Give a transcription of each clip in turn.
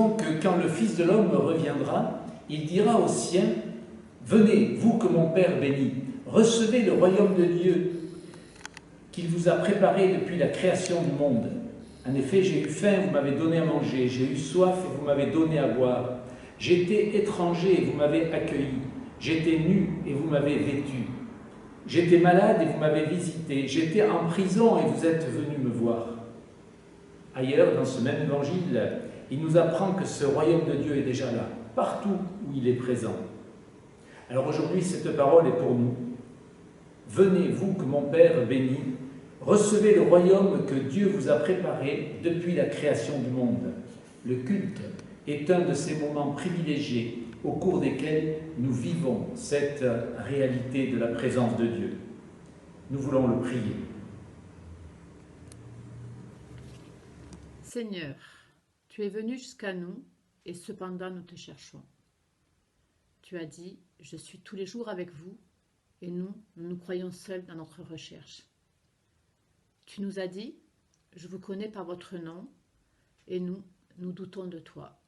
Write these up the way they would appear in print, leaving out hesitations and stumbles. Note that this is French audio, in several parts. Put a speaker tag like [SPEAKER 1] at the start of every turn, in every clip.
[SPEAKER 1] lisons que quand le Fils de l'homme reviendra, il dira aux siens, « Venez, vous que mon Père bénit, recevez le royaume de Dieu qu'il vous a préparé depuis la création du monde. En effet, j'ai eu faim, vous m'avez donné à manger, j'ai eu soif et vous m'avez donné à boire. J'étais étranger et vous m'avez accueilli, j'étais nu et vous m'avez vêtu. J'étais malade et vous m'avez visité, j'étais en prison et vous êtes venus me voir. » Ailleurs, dans ce même évangile, il nous apprend que ce royaume de Dieu est déjà là, partout où il est présent. Alors aujourd'hui, cette parole est pour nous. Venez, vous que mon Père bénit, recevez le royaume que Dieu vous a préparé depuis la création du monde. Le culte est un de ces moments privilégiés au cours desquels nous vivons cette réalité de la présence de Dieu. Nous voulons le prier.
[SPEAKER 2] Seigneur, tu es venu jusqu'à nous et cependant nous te cherchons. Tu as dit, je suis tous les jours avec vous et nous nous croyons seuls dans notre recherche. Tu nous as dit, je vous connais par votre nom et nous doutons de toi.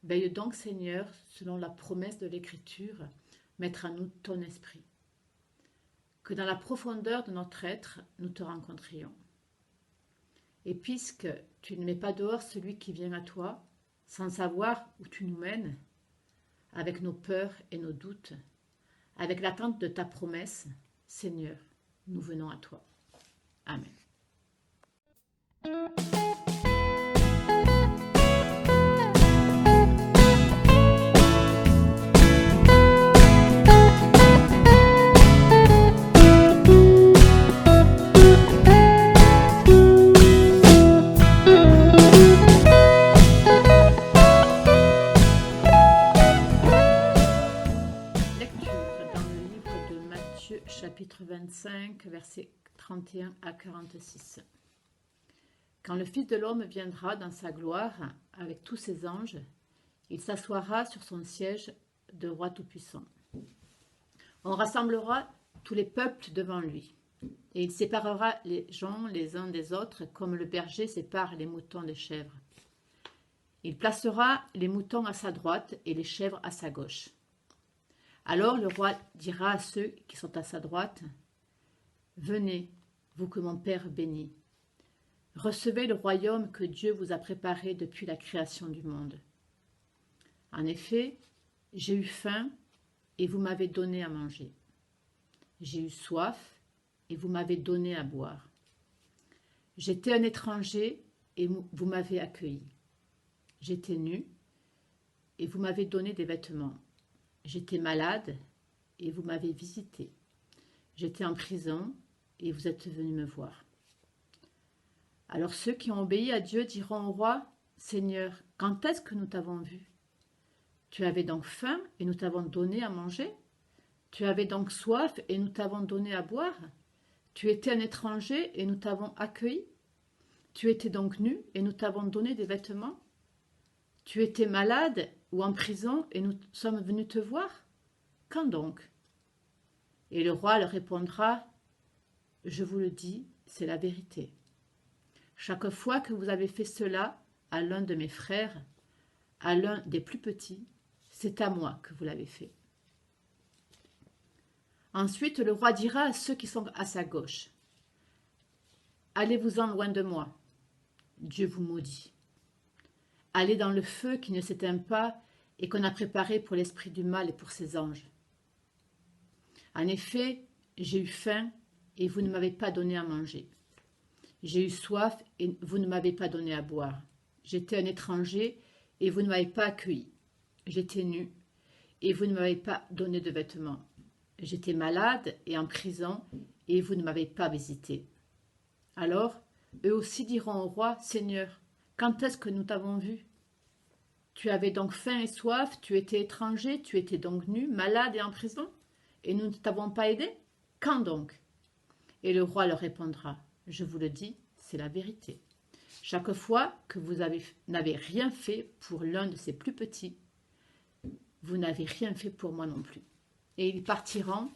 [SPEAKER 2] Veille donc, Seigneur, selon la promesse de l'Écriture, mettre en nous ton esprit. Que dans la profondeur de notre être, nous te rencontrions. Et puisque tu ne mets pas dehors celui qui vient à toi, sans savoir où tu nous mènes, avec nos peurs et nos doutes, avec l'attente de ta promesse, Seigneur, nous venons à toi. Amen. Chapitre 25, versets 31 à 46. Quand le Fils de l'homme viendra dans sa gloire avec tous ses anges, il s'assoira sur son siège de roi tout-puissant. On rassemblera tous les peuples devant lui, et il séparera les gens les uns des autres comme le berger sépare les moutons des chèvres. Il placera les moutons à sa droite et les chèvres à sa gauche. Alors le roi dira à ceux qui sont à sa droite, « Venez, vous que mon Père bénit, recevez le royaume que Dieu vous a préparé depuis la création du monde. En effet, j'ai eu faim et vous m'avez donné à manger. J'ai eu soif et vous m'avez donné à boire. J'étais un étranger et vous m'avez accueilli. J'étais nu et vous m'avez donné des vêtements. J'étais malade et vous m'avez visité. J'étais en prison et vous êtes venus me voir. » Alors ceux qui ont obéi à Dieu diront au roi, « Seigneur, quand est-ce que nous t'avons vu? Tu avais donc faim et nous t'avons donné à manger? Tu avais donc soif et nous t'avons donné à boire? Tu étais un étranger et nous t'avons accueilli? Tu étais donc nu et nous t'avons donné des vêtements? Tu étais malade ou en prison et nous sommes venus te voir? Quand donc? » Et le roi leur répondra, « Je vous le dis, c'est la vérité. Chaque fois que vous avez fait cela à l'un de mes frères, à l'un des plus petits, c'est à moi que vous l'avez fait. » Ensuite, le roi dira à ceux qui sont à sa gauche, « Allez-vous-en loin de moi, Dieu vous maudit. Allez dans le feu qui ne s'éteint pas et qu'on a préparé pour l'esprit du mal et pour ses anges. En effet, j'ai eu faim et vous ne m'avez pas donné à manger. J'ai eu soif et vous ne m'avez pas donné à boire. J'étais un étranger et vous ne m'avez pas accueilli. J'étais nu et vous ne m'avez pas donné de vêtements. J'étais malade et en prison et vous ne m'avez pas visité. » Alors, eux aussi diront au roi, « Seigneur, quand est-ce que nous t'avons vu? Tu avais donc faim et soif, tu étais étranger, tu étais donc nu, malade et en prison, et nous ne t'avons pas aidé? Quand donc? » Et le roi leur répondra, « Je vous le dis, c'est la vérité. Chaque fois que vous n'avez rien fait pour l'un de ces plus petits, vous n'avez rien fait pour moi non plus. » Et ils partiront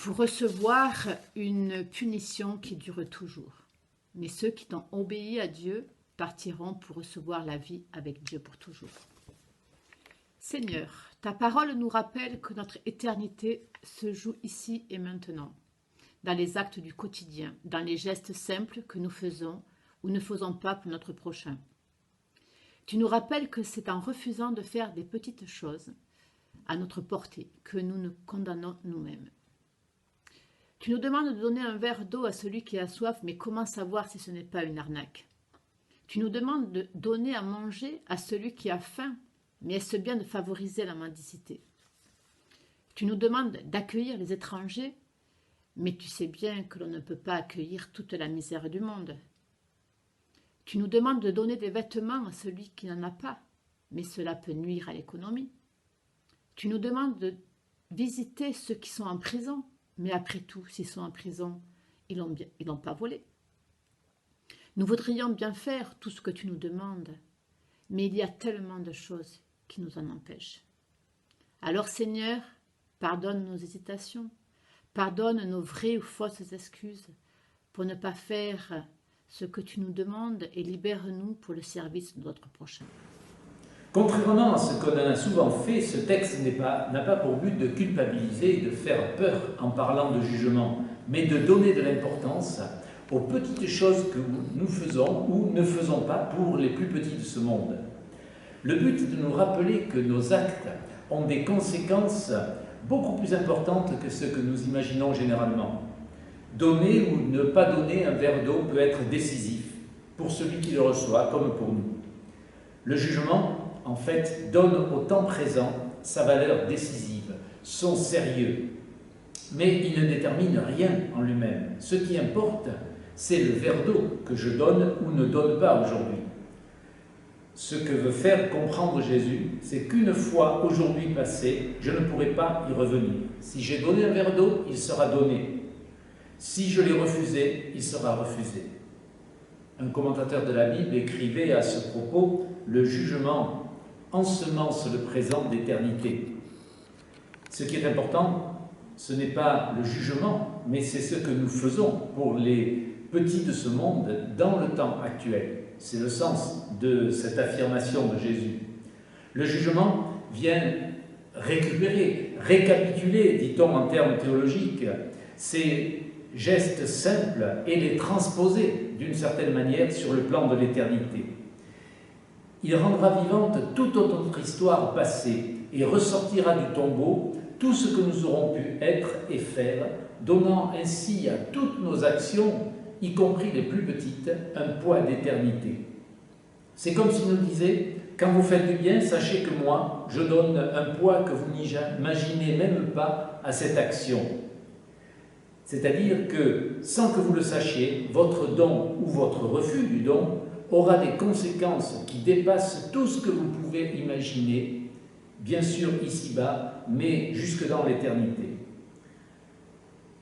[SPEAKER 2] pour recevoir une punition qui dure toujours. mais ceux qui ont obéi à Dieu partiront pour recevoir la vie avec Dieu pour toujours. Seigneur, ta parole nous rappelle que notre éternité se joue ici et maintenant, dans les actes du quotidien, dans les gestes simples que nous faisons ou ne faisons pas pour notre prochain. Tu nous rappelles que c'est en refusant de faire des petites choses à notre portée que nous nous condamnons nous-mêmes. Tu nous demandes de donner un verre d'eau à celui qui a soif, mais comment savoir si ce n'est pas une arnaque? Tu nous demandes de donner à manger à celui qui a faim, mais est-ce bien de favoriser la mendicité? Tu nous demandes d'accueillir les étrangers, mais tu sais bien que l'on ne peut pas accueillir toute la misère du monde. Tu nous demandes de donner des vêtements à celui qui n'en a pas, mais cela peut nuire à l'économie. Tu nous demandes de visiter ceux qui sont en prison, mais après tout, s'ils sont en prison, ils n'ont pas volé. Nous voudrions bien faire tout ce que tu nous demandes, mais il y a tellement de choses qui nous en empêchent. Alors Seigneur, pardonne nos hésitations, pardonne nos vraies ou fausses excuses pour ne pas faire ce que tu nous demandes et libère-nous pour le service de notre prochain.
[SPEAKER 1] Contrairement à ce qu'on a souvent fait, ce texte n'a pas pour but de culpabiliser et de faire peur en parlant de jugement, mais de donner de l'importance aux petites choses que nous faisons ou ne faisons pas pour les plus petits de ce monde. Le but est de nous rappeler que nos actes ont des conséquences beaucoup plus importantes que ce que nous imaginons généralement. Donner ou ne pas donner un verre d'eau peut être décisif pour celui qui le reçoit comme pour nous. Le jugement, en fait, donne au temps présent sa valeur décisive, son sérieux. Mais il ne détermine rien en lui-même. Ce qui importe, c'est le verre d'eau que je donne ou ne donne pas aujourd'hui. Ce que veut faire comprendre Jésus, c'est qu'une fois aujourd'hui passé, je ne pourrai pas y revenir. Si j'ai donné un verre d'eau, il sera donné. Si je l'ai refusé, il sera refusé. Un commentateur de la Bible écrivait à ce propos « Le jugement ensemence le présent d'éternité ». Ce qui est important, ce n'est pas le jugement, mais c'est ce que nous faisons pour les petits de ce monde dans le temps actuel. C'est le sens de cette affirmation de Jésus. Le jugement vient récapituler, dit-on en termes théologiques, ces gestes simples et les transposer d'une certaine manière sur le plan de l'éternité. Il rendra vivante toute notre histoire passée et ressortira du tombeau tout ce que nous aurons pu être et faire, donnant ainsi à toutes nos actions, y compris les plus petites, un poids d'éternité. C'est comme s'il nous disait, quand vous faites du bien, sachez que moi, je donne un poids que vous n'imaginez même pas à cette action. C'est-à-dire que, sans que vous le sachiez, votre don ou votre refus du don aura des conséquences qui dépassent tout ce que vous pouvez imaginer, bien sûr ici-bas, mais jusque dans l'éternité.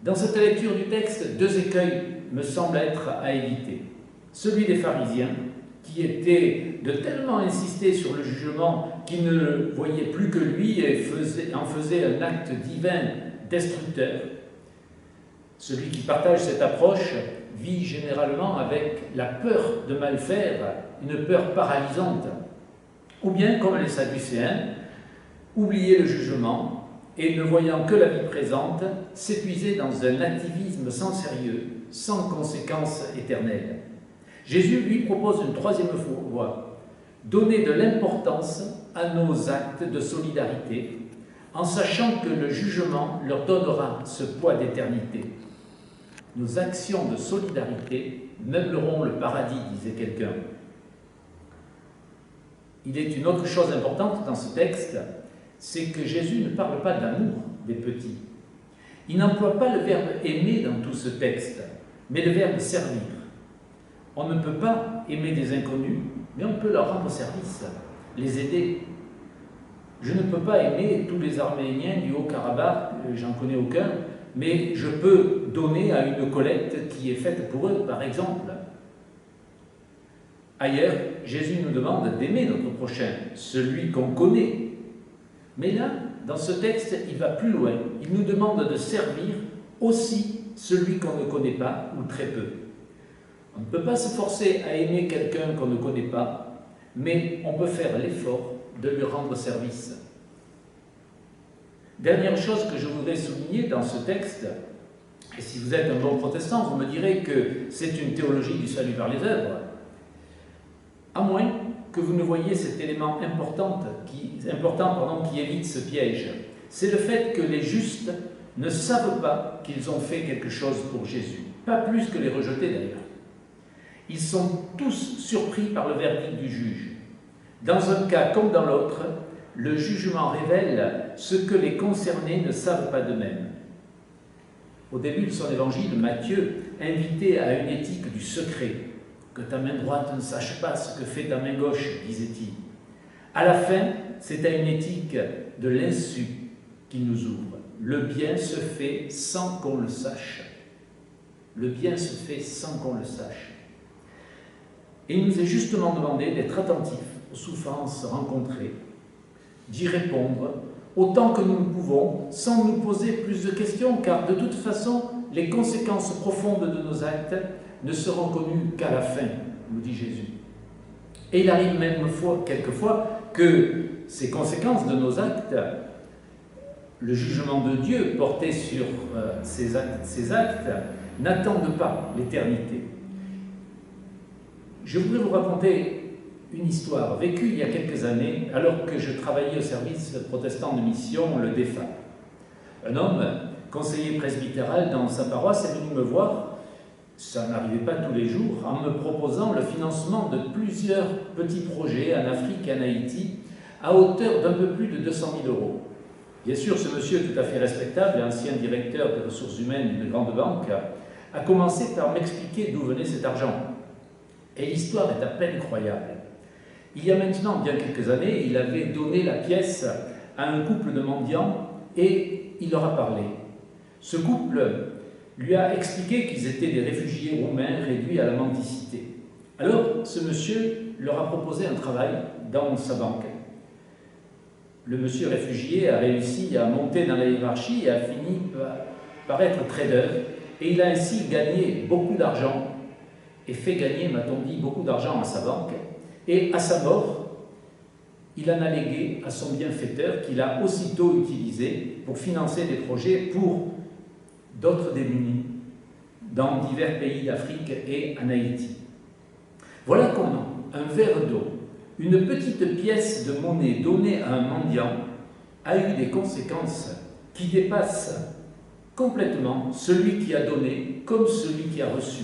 [SPEAKER 1] Dans cette lecture du texte, deux écueils me semblent être à éviter. Celui des pharisiens, qui étaient de tellement insister sur le jugement qu'ils ne voyaient plus que lui et en faisaient un acte divin destructeur. Celui qui partage cette approche vit généralement avec la peur de mal faire, une peur paralysante. Ou bien, comme les Sadducéens, oublier le jugement et, ne voyant que la vie présente, s'épuiser dans un activisme sans sérieux, sans conséquences éternelles. Jésus lui propose une troisième voie, donner de l'importance à nos actes de solidarité, en sachant que le jugement leur donnera ce poids d'éternité. Nos actions de solidarité meubleront le paradis, disait quelqu'un. Il est une autre chose importante dans ce texte, c'est que Jésus ne parle pas de l'amour des petits. Il n'emploie pas le verbe « aimer » dans tout ce texte, mais le verbe « servir ». On ne peut pas aimer des inconnus, mais on peut leur rendre service, les aider. Je ne peux pas aimer tous les Arméniens du Haut-Karabakh, j'en connais aucun, mais je peux donner à une collecte qui est faite pour eux, par exemple. Ailleurs, Jésus nous demande d'aimer notre prochain, celui qu'on connaît. Mais là, dans ce texte, il va plus loin. Il nous demande de servir aussi celui qu'on ne connaît pas ou très peu. On ne peut pas se forcer à aimer quelqu'un qu'on ne connaît pas, mais on peut faire l'effort de lui rendre service. Dernière chose que je voudrais souligner dans ce texte, et si vous êtes un bon protestant, vous me direz que c'est une théologie du salut par les œuvres, à moins que vous ne voyiez cet élément important qui évite ce piège. C'est le fait que les justes ne savent pas qu'ils ont fait quelque chose pour Jésus, pas plus que les rejetés d'ailleurs. Ils sont tous surpris par le verdict du juge. Dans un cas comme dans l'autre, le jugement révèle ce que les concernés ne savent pas d'eux-mêmes. Au début de son évangile, Matthieu invitait à une éthique du secret. Que ta main droite ne sache pas ce que fait ta main gauche, disait-il. À la fin, c'est à une éthique de l'insu qu'il nous ouvre. Le bien se fait sans qu'on le sache. Le bien se fait sans qu'on le sache. Et il nous est justement demandé d'être attentifs aux souffrances rencontrées, d'y répondre autant que nous le pouvons, sans nous poser plus de questions, car de toute façon, les conséquences profondes de nos actes ne seront connues qu'à la fin, nous dit Jésus. Et il arrive même quelquefois que ces conséquences de nos actes, le jugement de Dieu porté sur ces actes, n'attendent pas l'éternité. Je voudrais vous raconter une histoire vécue il y a quelques années, alors que je travaillais au service protestant de mission, le DEFA. Un homme, conseiller presbytéral dans sa paroisse, est venu me voir, ça n'arrivait pas tous les jours, en me proposant le financement de plusieurs petits projets en Afrique et en Haïti, à hauteur d'un peu plus de 200 000 €. Bien sûr, ce monsieur tout à fait respectable, ancien directeur des ressources humaines d'une grande banque, a commencé par m'expliquer d'où venait cet argent. Et l'histoire est à peine croyable. Il y a maintenant bien quelques années, il avait donné la pièce à un couple de mendiants et il leur a parlé. Ce couple lui a expliqué qu'ils étaient des réfugiés roumains réduits à la mendicité. Alors, ce monsieur leur a proposé un travail dans sa banque. Le monsieur réfugié a réussi à monter dans la hiérarchie et a fini par être trader. Et il a ainsi gagné beaucoup d'argent et fait gagner, m'a-t-on dit, beaucoup d'argent à sa banque. Et à sa mort, il en a légué à son bienfaiteur qu'il a aussitôt utilisé pour financer des projets pour d'autres démunis dans divers pays d'Afrique et en Haïti. Voilà comment un verre d'eau, une petite pièce de monnaie donnée à un mendiant, a eu des conséquences qui dépassent complètement celui qui a donné comme celui qui a reçu.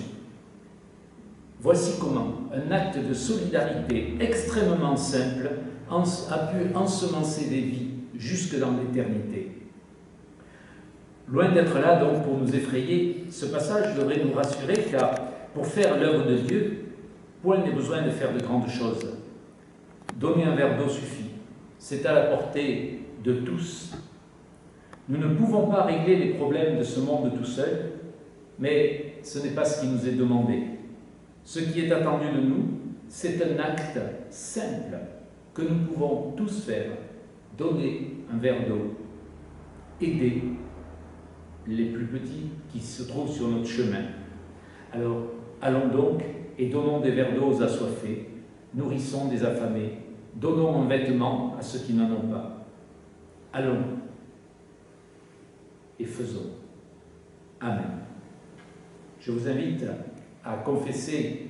[SPEAKER 1] Voici comment un acte de solidarité extrêmement simple a pu ensemencer des vies jusque dans l'éternité. Loin d'être là donc pour nous effrayer, ce passage devrait nous rassurer car pour faire l'œuvre de Dieu, point n'est besoin de faire de grandes choses. Donner un verre d'eau suffit, c'est à la portée de tous. Nous ne pouvons pas régler les problèmes de ce monde tout seul, mais ce n'est pas ce qui nous est demandé. Ce qui est attendu de nous, c'est un acte simple que nous pouvons tous faire, donner un verre d'eau, aider les plus petits qui se trouvent sur notre chemin. Alors, allons donc et donnons des verres d'eau aux assoiffés, nourrissons des affamés, donnons un vêtement à ceux qui n'en ont pas. Allons et faisons. Amen. Je vous invite à confesser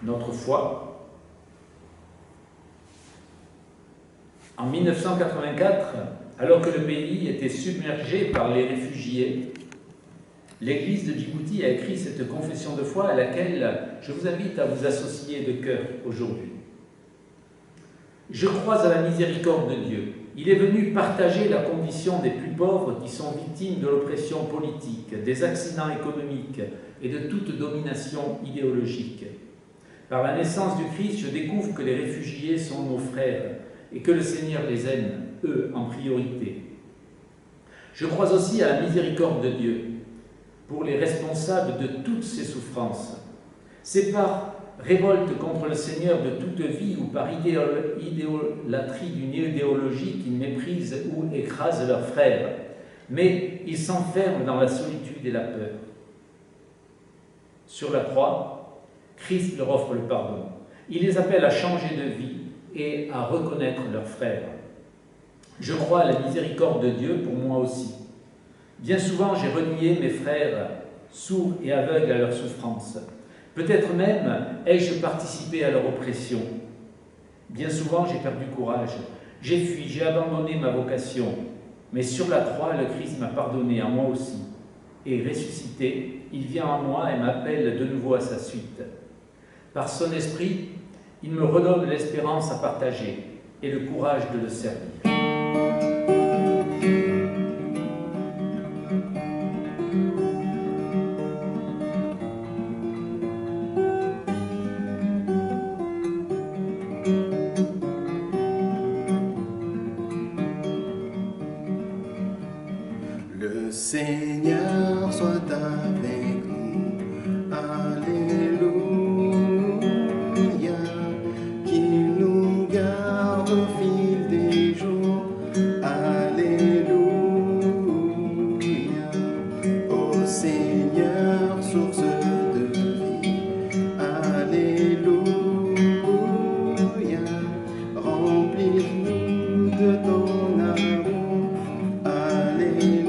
[SPEAKER 1] notre foi. En 1984, alors que le pays était submergé par les réfugiés, l'Église de Djibouti a écrit cette confession de foi à laquelle je vous invite à vous associer de cœur aujourd'hui. Je crois à la miséricorde de Dieu. Il est venu partager la condition des plus pauvres qui sont victimes de l'oppression politique, des accidents économiques et de toute domination idéologique. Par la naissance du Christ, je découvre que les réfugiés sont nos frères et que le Seigneur les aime, eux, en priorité. Je crois aussi à la miséricorde de Dieu pour les responsables de toutes ces souffrances. C'est par révolte contre le Seigneur de toute vie ou par idolâtrie d'une idéologie qui méprise ou écrase leurs frères, mais ils s'enferment dans la solitude et la peur. Sur la croix, Christ leur offre le pardon. Il les appelle à changer de vie et à reconnaître leurs frères. Je crois à la miséricorde de Dieu pour moi aussi. Bien souvent, j'ai renié mes frères, sourds et aveugles à leur souffrance. Peut-être même ai-je participé à leur oppression. Bien souvent, j'ai perdu courage. J'ai fui, j'ai abandonné ma vocation. Mais sur la croix, le Christ m'a pardonné à moi aussi. Et ressuscité, il vient en moi et m'appelle de nouveau à sa suite. Par son esprit, il me redonne l'espérance à partager et le courage de le servir.
[SPEAKER 3] Le Seigneur soit avec nous, Alléluia, qu'il nous garde au fil des jours, Alléluia, ô Seigneur, source de vie, Alléluia, remplis-nous de ton amour, Alléluia.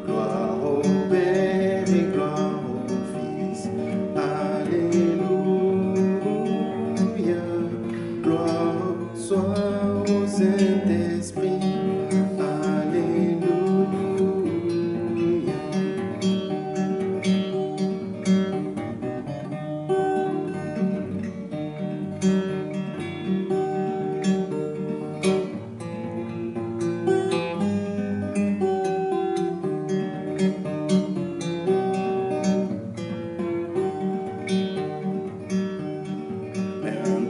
[SPEAKER 3] Gloire au Père et gloire au Fils, Alléluia. Gloire soit au Saint-Esprit, Alléluia.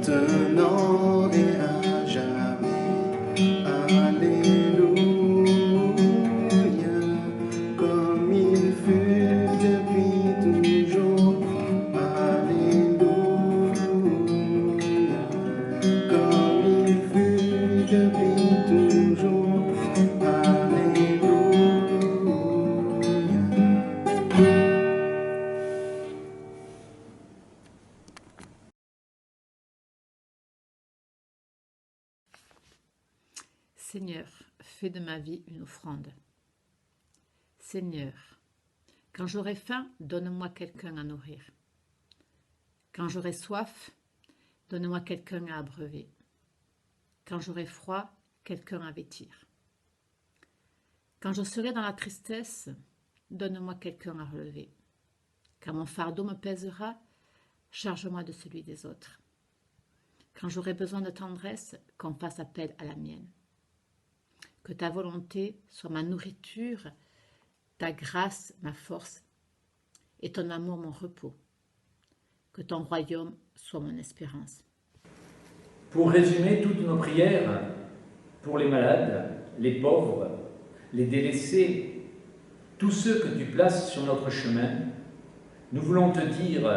[SPEAKER 3] Maintenant et à jamais, Alléluia, comme il fut depuis toujours, Alléluia, comme il fut depuis toujours, Alléluia.
[SPEAKER 2] Seigneur, fais de ma vie une offrande. Seigneur, quand j'aurai faim, donne-moi quelqu'un à nourrir. Quand j'aurai soif, donne-moi quelqu'un à abreuver. Quand j'aurai froid, quelqu'un à vêtir. Quand je serai dans la tristesse, donne-moi quelqu'un à relever. Quand mon fardeau me pèsera, charge-moi de celui des autres. Quand j'aurai besoin de tendresse, qu'on fasse appel à la mienne. Que ta volonté soit ma nourriture, ta grâce ma force et ton amour mon repos. Que ton royaume soit mon espérance.
[SPEAKER 1] Pour résumer toutes nos prières, pour les malades, les pauvres, les délaissés, tous ceux que tu places sur notre chemin, nous voulons te dire,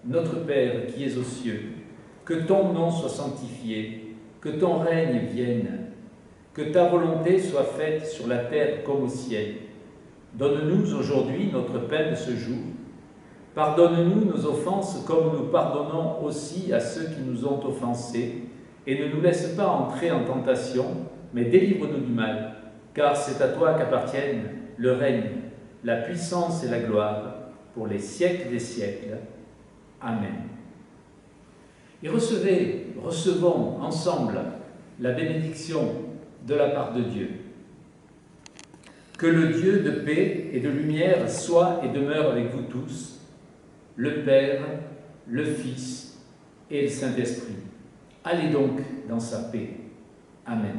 [SPEAKER 1] notre Père qui es aux cieux, que ton nom soit sanctifié, que ton règne vienne, que ta volonté soit faite sur la terre comme au ciel. Donne-nous aujourd'hui notre pain de ce jour. Pardonne-nous nos offenses comme nous pardonnons aussi à ceux qui nous ont offensés. Et ne nous laisse pas entrer en tentation, mais délivre-nous du mal. Car c'est à toi qu'appartiennent le règne, la puissance et la gloire, pour les siècles des siècles. Amen. Et recevons ensemble la bénédiction de la part de Dieu. Que le Dieu de paix et de lumière soit et demeure avec vous tous, le Père, le Fils et le Saint-Esprit. Allez donc dans sa paix. Amen.